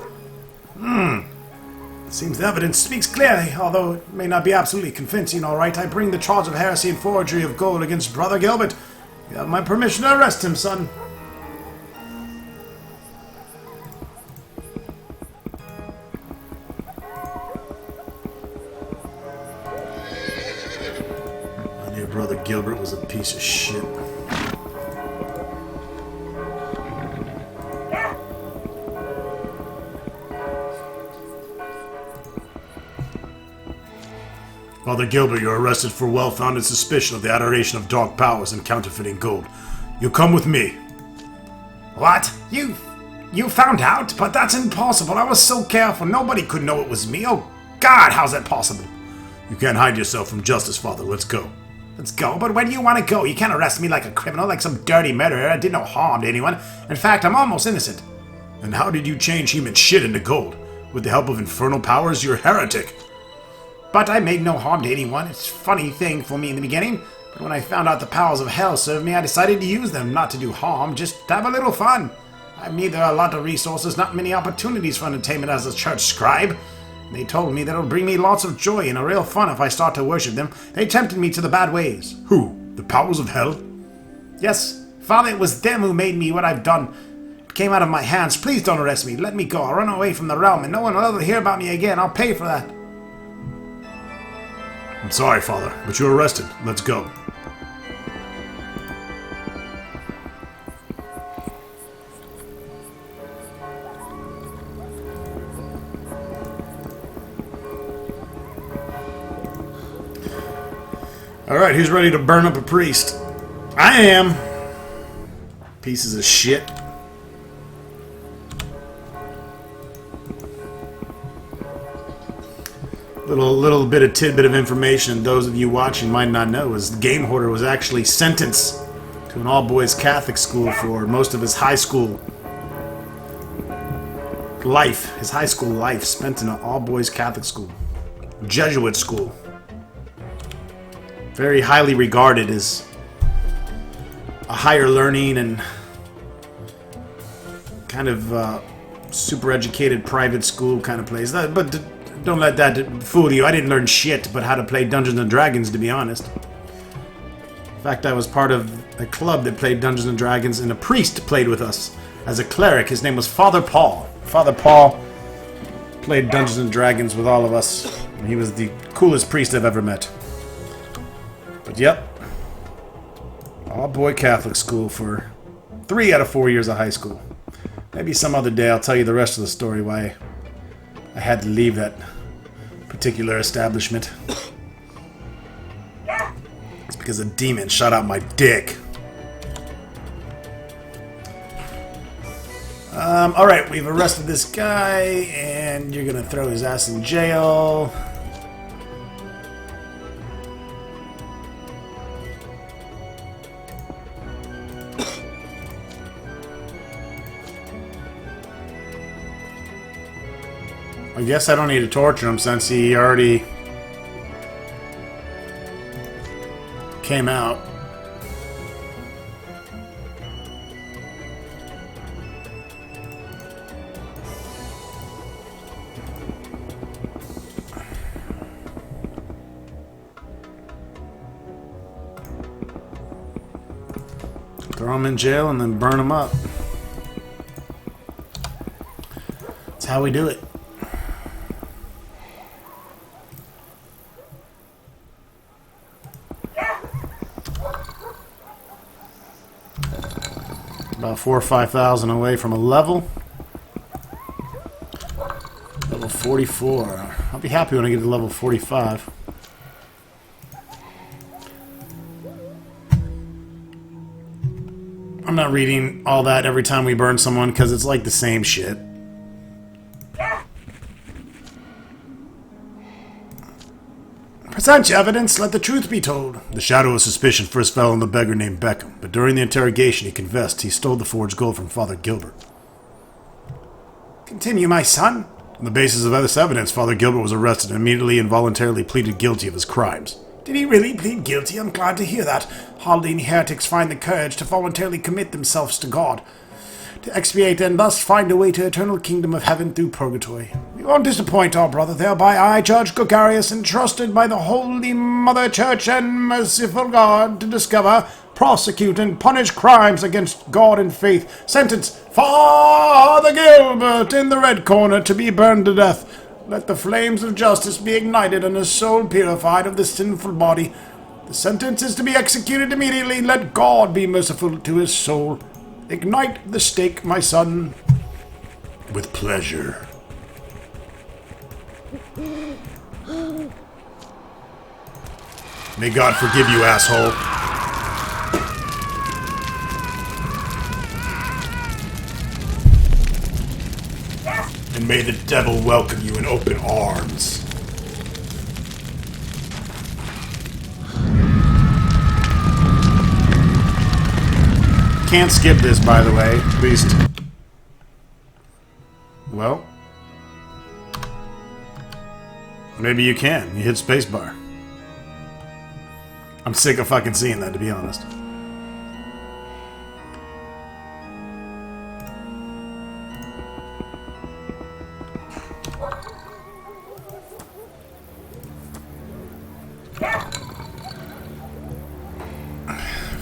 It seems the evidence speaks clearly, although it may not be absolutely convincing. Alright, I bring the charge of heresy and forgery of gold against Brother Gilbert. You have my permission to arrest him, son. I knew Brother Gilbert was a piece of shit. Father Gilbert, you're arrested for well-founded suspicion of the adoration of dark powers and counterfeiting gold. You come with me. What? You found out? But that's impossible. I was so careful. Nobody could know it was me. Oh, God, how's that possible? You can't hide yourself from justice, Father. Let's go. Let's go? But where do you want to go? You can't arrest me like a criminal, like some dirty murderer. I did no harm to anyone. In fact, I'm almost innocent. And how did you change human shit into gold? With the help of infernal powers? You're a heretic. But I made no harm to anyone. It's a funny thing for me in the beginning. But when I found out the powers of hell served me, I decided to use them, not to do harm, just to have a little fun. I've neither a lot of resources, not many opportunities for entertainment as a church scribe. They told me that it'll bring me lots of joy and a real fun if I start to worship them. They tempted me to the bad ways. Who? The powers of hell? Yes. Father, it was them who made me what I've done. It came out of my hands. Please don't arrest me. Let me go. I'll run away from the realm and no one will ever hear about me again. I'll pay for that. I'm sorry, Father, but you're arrested. Let's go. Alright, who's ready to burn up a priest? I am! Pieces of shit. Little bit of tidbit of information those of you watching might not know is the Game Hoarder was actually sentenced to an all-boys Catholic school for most of his high school life. His high school life spent in an all-boys Catholic school. Jesuit school. Very highly regarded as a higher learning and kind of super educated private school kind of place. But don't let that fool you. I didn't learn shit but how to play Dungeons & Dragons, to be honest. In fact, I was part of a club that played Dungeons & Dragons, and a priest played with us as a cleric. His name was Father Paul. Father Paul played Dungeons & Dragons with all of us. He was the coolest priest I've ever met. But yep. all-boy Catholic school for 3 out of 4 years of high school. Maybe some other day I'll tell you the rest of the story why I had to leave that particular establishment. It's because a demon shot out my dick. Alright, we've arrested this guy, and you're gonna throw his ass in jail. I guess I don't need to torture him since he already came out. Throw him in jail and then burn him up. That's how we do it. About 4,000 or 5,000 away from a level. Level 44. I'll be happy when I get to level 45. I'm not reading all that every time we burn someone because it's like the same shit. Present your evidence, let the truth be told. The shadow of suspicion first fell on the beggar named Beckham, but during the interrogation he confessed he stole the forged gold from Father Gilbert. Continue, my son. On the basis of this evidence, Father Gilbert was arrested and immediately and voluntarily pleaded guilty of his crimes. Did he really plead guilty? I'm glad to hear that. Hardly any heretics find the courage to voluntarily commit themselves to God, to expiate and thus find a way to eternal kingdom of heaven through purgatory. We won't disappoint our brother. Thereby I, Judge Gregarious, entrusted by the Holy Mother Church and merciful God to discover, prosecute, and punish crimes against God and faith, sentence Father Gilbert in the red corner to be burned to death. Let the flames of justice be ignited and his soul purified of the sinful body. The sentence is to be executed immediately. Let God be merciful to his soul. Ignite the stake, my son. With pleasure. May God forgive you, asshole. And may the devil welcome you in open arms. Can't skip this, by the way. At least. Well. Maybe you can. You hit spacebar. I'm sick of fucking seeing that, to be honest.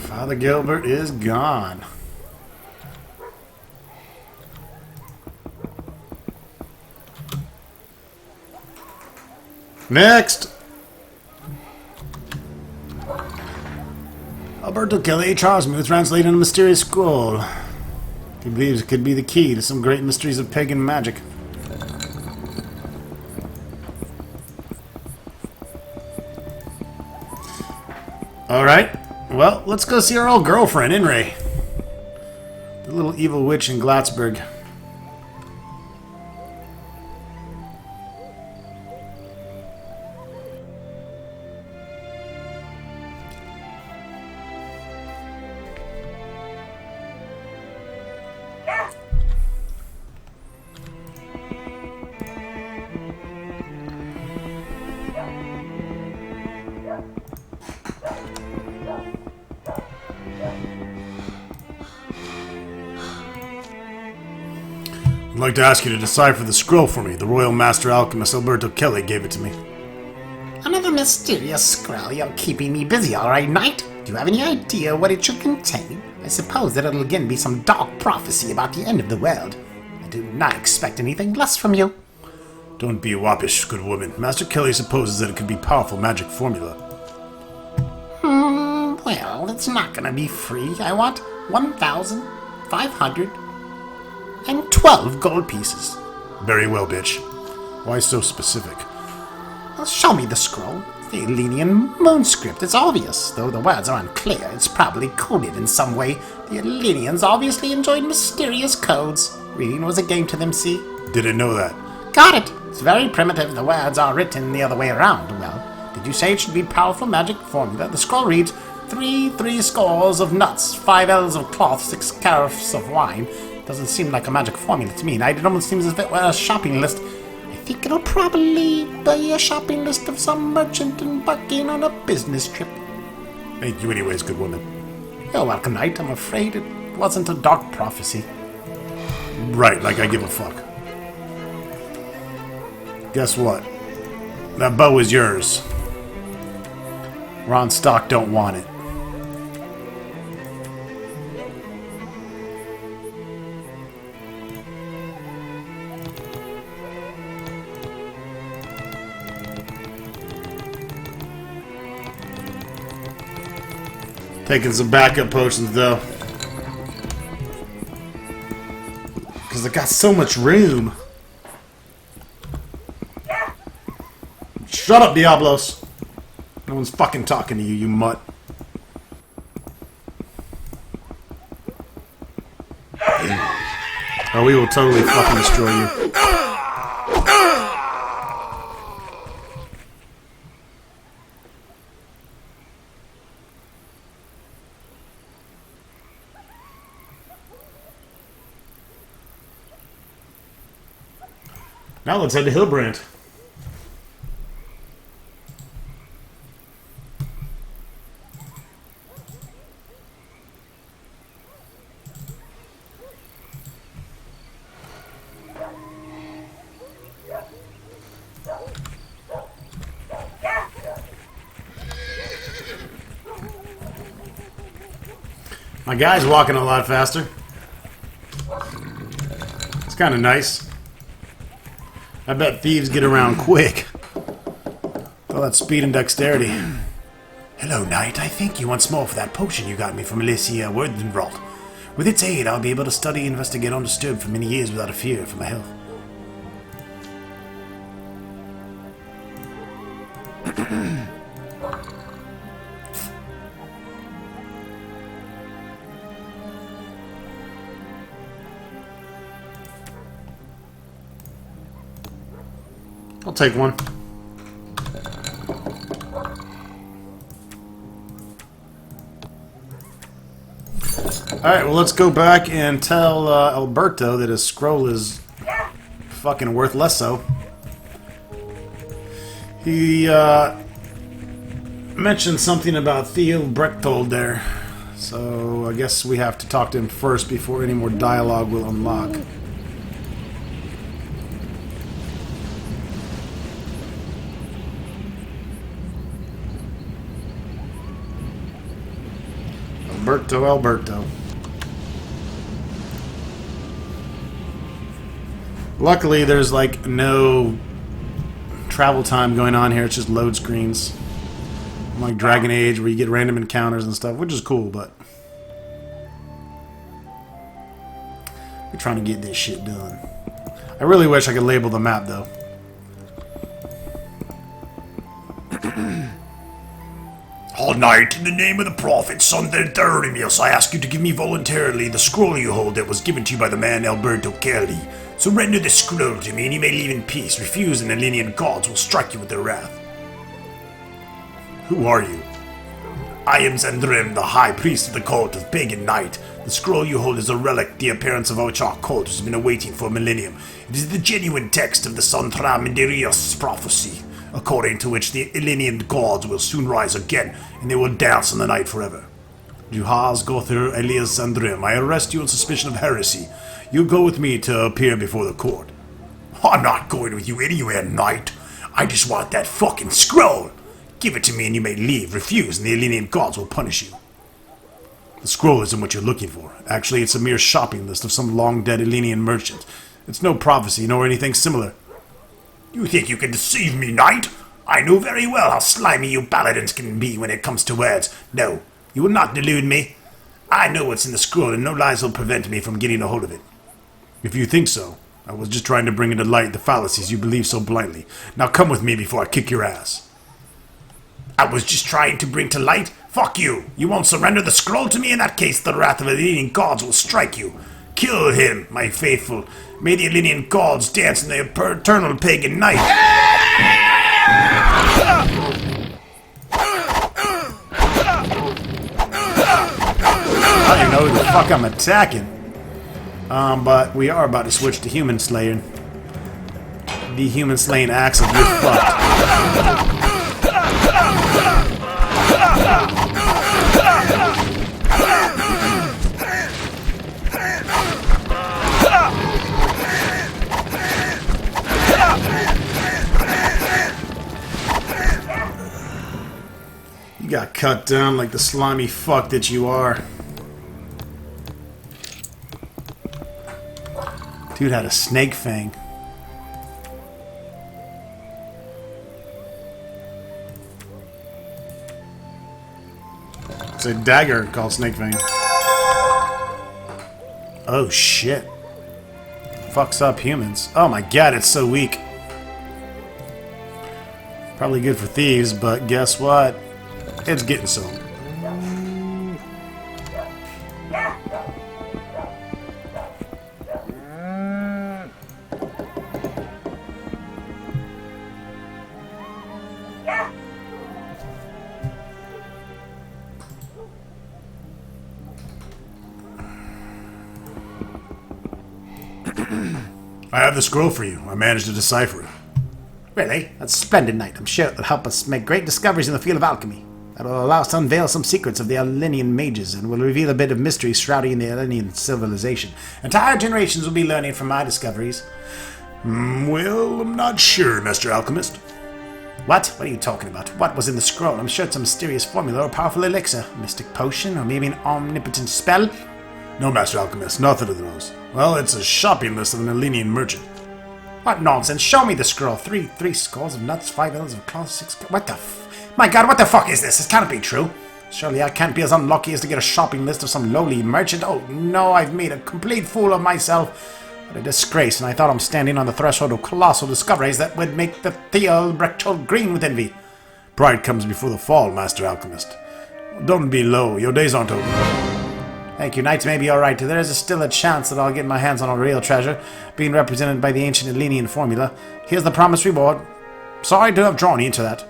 Father Gilbert is gone. Next! Alberto Kelly charged me with translating a mysterious scroll. He believes it could be the key to some great mysteries of pagan magic. Alright. Well, let's go see our old girlfriend, Inray. The little evil witch in Glatzberg. I'd like to ask you to decipher the scroll for me. The Royal Master Alchemist Alberto Kelly gave it to me. Another mysterious scroll. You're keeping me busy, all right, knight? Do you have any idea what it should contain? I suppose that it'll again be some dark prophecy about the end of the world. I do not expect anything less from you. Don't be whoppish, good woman. Master Kelly supposes that it could be powerful magic formula. Well, it's not gonna be free. I want 1,512 gold pieces. Very well, bitch. Why so specific? Well, show me the scroll. The Elenian moon script. It's obvious. Though the words are unclear, it's probably coded in some way. The Elenians obviously enjoyed mysterious codes. Reading was a game to them, see? Didn't know that. Got it. It's very primitive. The words are written the other way around. Well, did you say it should be powerful magic formula? The scroll reads, 3 scores of nuts, 5 ells of cloth, 6 carafes of wine. Doesn't seem like a magic formula to me. It almost seems as if it were a shopping list. I think it'll probably be a shopping list of some merchant embarking on a business trip. Thank you anyways, good woman. You're welcome, knight. I'm afraid it wasn't a dark prophecy. Right, like I give a fuck. Guess what? That bow is yours. Ron Stock don't want it. Taking some backup potions, though. Because I got so much room. Shut up, Diablos. No one's fucking talking to you, you mutt. Oh, we will totally fucking destroy you. Now let's head to Hillbrand. My guy's walking a lot faster. It's kind of nice. I bet thieves get around quick. All that speed and dexterity. Hello, knight. I thank you once more for that potion you got me from Alicia Worthenwald. With its aid, I'll be able to study and investigate undisturbed for many years without a fear for my health. I'll take one. Alright, well, let's go back and tell Alberto that his scroll is fucking worth less so. He mentioned something about Theo Brechtold there, so I guess we have to talk to him first before any more dialogue will unlock. Alberto. Luckily, there's like no travel time going on here. It's just load screens. Like Dragon Age, where you get random encounters and stuff, which is cool, but we're trying to get this shit done. I really wish I could label the map, though. All night, in the name of the prophet, son del Thermius, I ask you to give me voluntarily the scroll you hold that was given to you by the man Alberto Kelly. Surrender the scroll to me, and you may leave in peace. Refuse, and the Elenian gods will strike you with their wrath. Who are you? I am Zandrim, the high priest of the cult of Pagan Night. The scroll you hold is a relic, the appearance of which our cult has been awaiting for a millennium. It is the genuine text of the Santra Minderios prophecy, according to which the Elenian gods will soon rise again, and they will dance in the night forever. Juhaz Gothir Elias Zandrim, I arrest you on suspicion of heresy. You go with me to appear before the court. I'm not going with you anywhere, knight. I just want that fucking scroll. Give it to me and you may leave. Refuse and the Elenian gods will punish you. The scroll isn't what you're looking for. Actually, it's a mere shopping list of some long-dead Elenian merchant. It's no prophecy nor anything similar. You think you can deceive me, knight? I know very well how slimy you paladins can be when it comes to words. No, You will not delude me. I know what's in the scroll, and no lies will prevent me from getting a hold of it. If you think so, I was just trying to bring into light the fallacies you believe so blindly. Now come with me before I kick your ass. I was just trying to bring to light? Fuck you! You won't surrender the scroll to me? In that case, the wrath of the Elenian gods will strike you. Kill him, my faithful. May the Elenian gods dance in the eternal pagan night. I don't know who the fuck I'm attacking. But we are about to switch to human slaying. The human slaying axe of you're fucked. You got cut down like the slimy fuck that you are. Dude had a snake fang. It's a dagger called snake fang. Oh shit. Fucks up humans. Oh my god, it's so weak. Probably good for thieves, but guess what? It's getting some. I have the scroll for you. I managed to decipher it. Really? That's a splendid, Knight. I'm sure it'll help us make great discoveries in the field of alchemy. That will allow us to unveil some secrets of the Elenian mages and will reveal a bit of mystery shrouding the Elenian civilization. Entire generations will be learning from my discoveries. Well, I'm not sure, Master Alchemist. What? What are you talking about? What was in the scroll? I'm sure it's a mysterious formula or powerful elixir, a mystic potion, or maybe an omnipotent spell. No, Master Alchemist, nothing of those. Well, it's a shopping list of an Elenian merchant. What nonsense? Show me the scroll. Three scores of nuts, 5 ells of cloth, 6... What the My god, what the fuck is this? This can't be true. Surely I can't be as unlucky as to get a shopping list of some lowly merchant. Oh no, I've made a complete fool of myself. What a disgrace, and I thought I'm standing on the threshold of colossal discoveries that would make the Thealbrechtold green with envy. Pride comes before the fall, Master Alchemist. Don't be low, your days aren't over. Thank you, Knights may be alright. There is still a chance that I'll get my hands on a real treasure, being represented by the ancient Elenian formula. Here's the promised reward. Sorry to have drawn you into that.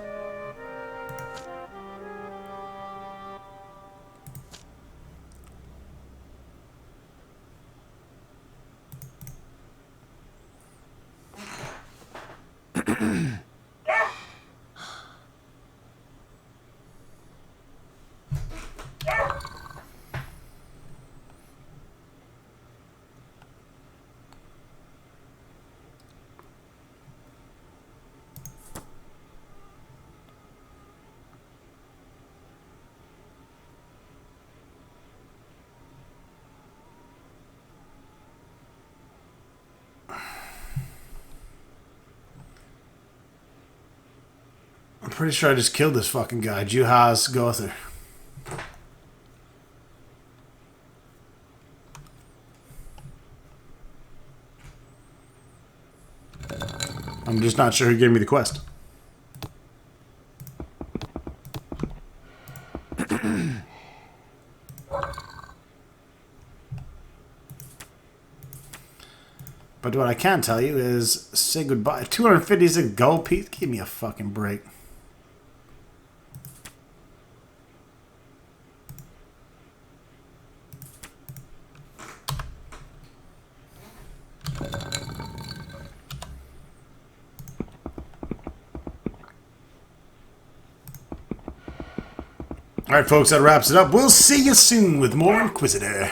I'm pretty sure I just killed this fucking guy, Juhaz Gother. I'm just not sure who gave me the quest. But what I can tell you is say goodbye. 250 is a gold piece? Give me a fucking break. Alright folks, that wraps it up. We'll see you soon with more Inquisitor.